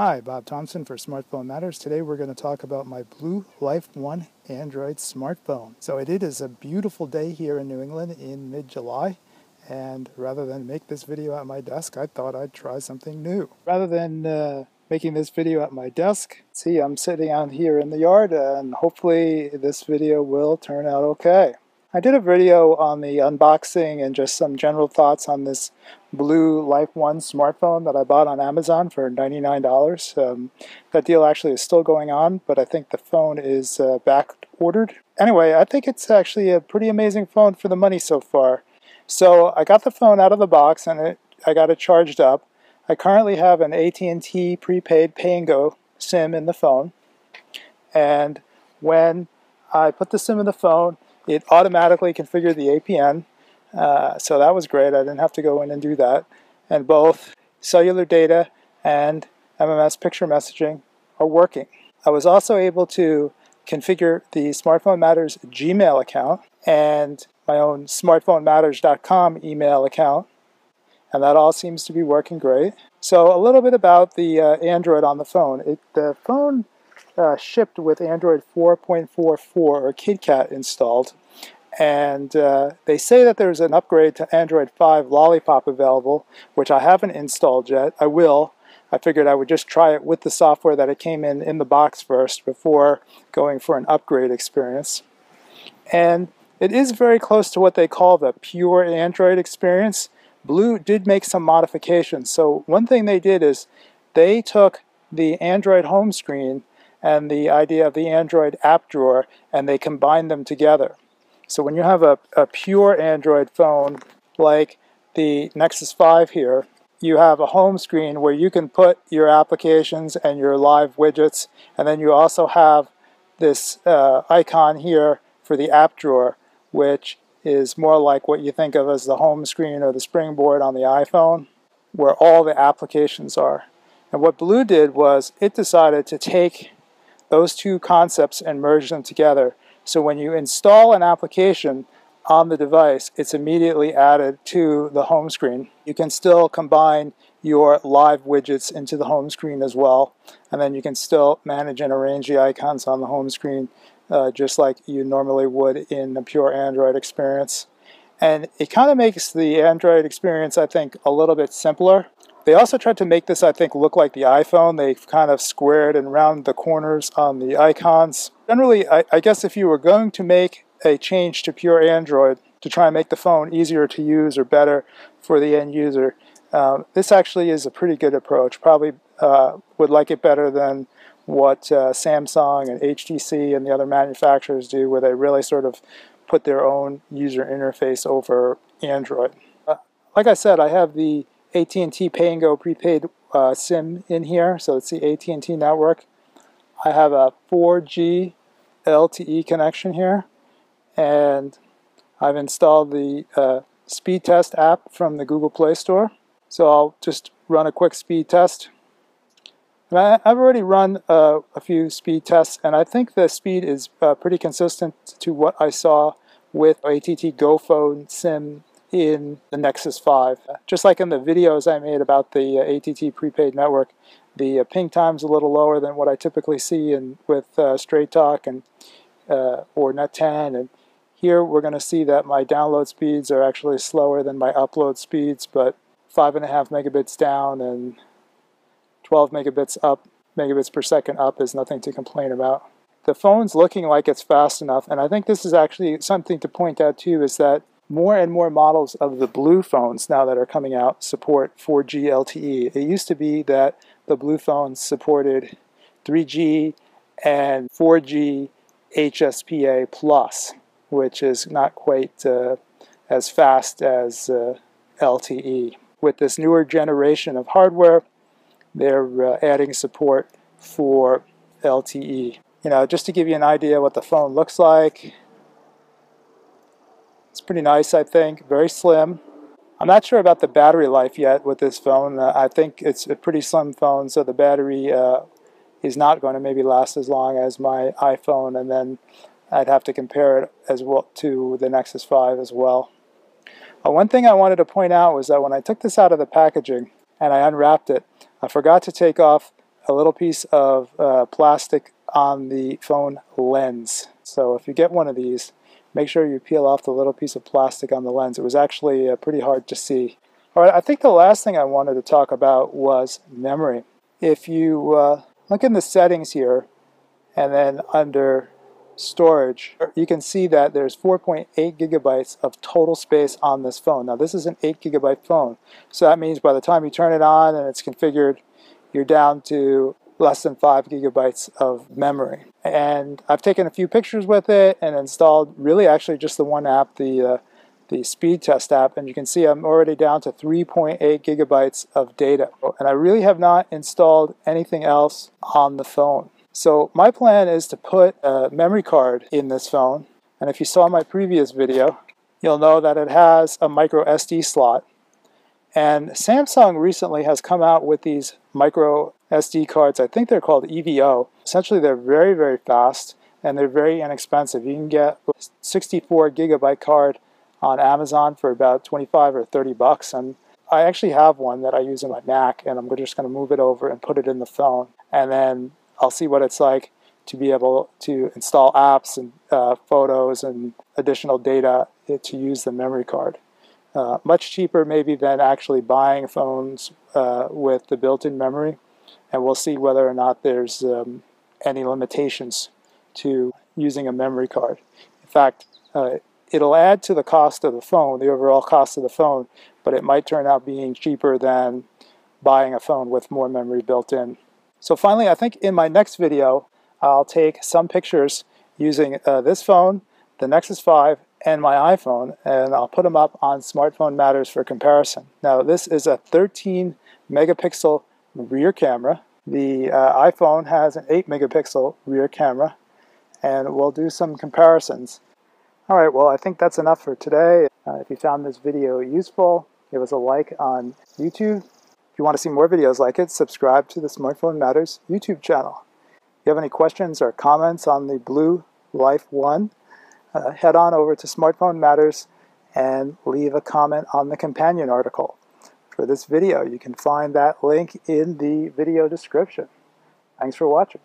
Hi, Bob Thompson for Smartphone Matters. Today we're going to talk about my BLU Life One Android smartphone. So it is a beautiful day here in New England in mid-July, and rather than make this video at my desk, I thought I'd try something new. Rather than making this video at my desk, see, I'm sitting out here in the yard, and hopefully this video will turn out okay. I did a video on the unboxing and just some general thoughts on this BLU Life One smartphone that I bought on Amazon for $99. That deal actually is still going on, but I think the phone is back ordered. Anyway, I think it's actually a pretty amazing phone for the money so far. So I got the phone out of the box and I got it charged up. I currently have an AT&T prepaid pay-and-go SIM in the phone, and when I put the SIM in the phone, it automatically configured the APN, so that was great. I didn't have to go in and do that. And both cellular data and MMS picture messaging are working. I was also able to configure the Smartphone Matters Gmail account and my own smartphonematters.com email account, and that all seems to be working great. So a little bit about the Android on the phone. The phone shipped with Android 4.44 or KitKat installed, and they say that there's an upgrade to Android 5 Lollipop available, which I haven't installed yet. I will. I figured I would just try it with the software that it came in the box first before going for an upgrade experience. And it is very close to what they call the pure Android experience. BLU did make some modifications. So one thing they did is they took the Android home screen and the idea of the Android app drawer, and they combine them together. So when you have a pure Android phone like the Nexus 5 here, you have a home screen where you can put your applications and your live widgets, and then you also have this icon here for the app drawer, which is more like what you think of as the home screen or the springboard on the iPhone, where all the applications are. And what BLU did was it decided to take those two concepts and merge them together. So when you install an application on the device, it's immediately added to the home screen. You can still combine your live widgets into the home screen as well, and then you can still manage and arrange the icons on the home screen just like you normally would in a pure Android experience. And it kind of makes the Android experience, I think, a little bit simpler. They also tried to make this, I think, look like the iPhone. They've kind of squared and rounded the corners on the icons. Generally, I guess if you were going to make a change to pure Android to try and make the phone easier to use or better for the end user, this actually is a pretty good approach. Probably would like it better than what Samsung and HTC and the other manufacturers do, where they really sort of put their own user interface over Android. Like I said, I have the AT&T Pay-and-Go prepaid SIM in here, so it's the AT&T network. I have a 4G LTE connection here, and I've installed the speed test app from the Google Play Store. So I'll just run a quick speed test. And I've already run a few speed tests, and I think the speed is pretty consistent to what I saw with AT&T Go Phone SIM in the Nexus 5. Just like in the videos I made about the AT&T prepaid network, the ping time's a little lower than what I typically see with Straight Talk and or Net 10. And here we're going to see that my download speeds are actually slower than my upload speeds, but 5.5 megabits down and 12 megabits per second up is nothing to complain about. The phone's looking like it's fast enough, and I think this is actually something to point out too, is that more and more models of the BLU phones now that are coming out support 4G LTE. It used to be that the BLU phones supported 3G and 4G HSPA plus, which is not quite as fast as LTE. With this newer generation of hardware, they're adding support for LTE. You know, just to give you an idea what the phone looks like, it's pretty nice, I think. Very slim. I'm not sure about the battery life yet with this phone. I think it's a pretty slim phone, so the battery is not going to maybe last as long as my iPhone, and then I'd have to compare it as well to the Nexus 5 as well. One thing I wanted to point out was that when I took this out of the packaging and I unwrapped it, I forgot to take off a little piece of plastic on the phone lens. So if you get one of these, make sure you peel off the little piece of plastic on the lens. It was actually pretty hard to see. All right, I think the last thing I wanted to talk about was memory. If you look in the settings here, and then under storage, you can see that there's 4.8 gigabytes of total space on this phone. Now this is an 8 gigabyte phone, so that means by the time you turn it on and it's configured, you're down to less than 5 gigabytes of memory. And I've taken a few pictures with it and installed really actually just the one app, the speed test app, and you can see I'm already down to 3.8 gigabytes of data. And I really have not installed anything else on the phone. So my plan is to put a memory card in this phone, and if you saw my previous video, you'll know that it has a micro SD slot. And Samsung recently has come out with these micro SD cards. I think they're called EVO. Essentially, they're very, very fast, and they're very inexpensive. You can get a 64 gigabyte card on Amazon for about 25 or 30 bucks. And I actually have one that I use in my Mac, and I'm just going to move it over and put it in the phone. And then I'll see what it's like to be able to install apps and photos and additional data to use the memory card. Much cheaper maybe than actually buying phones with the built-in memory, and we'll see whether or not there's any limitations to using a memory card. In fact, it'll add to the cost of the phone, the overall cost of the phone, but it might turn out being cheaper than buying a phone with more memory built in. So finally, I think in my next video, I'll take some pictures using this phone, the Nexus 5, and my iPhone, and I'll put them up on Smartphone Matters for comparison. Now, this is a 13 megapixel rear camera. The iPhone has an 8 megapixel rear camera, and we'll do some comparisons. All right, well, I think that's enough for today. If you found this video useful, give us a like on YouTube. If you want to see more videos like it, subscribe to the Smartphone Matters YouTube channel. If you have any questions or comments on the BLU Life One, head on over to Smartphone Matters and leave a comment on the companion article for this video. You can find that link in the video description. Thanks for watching.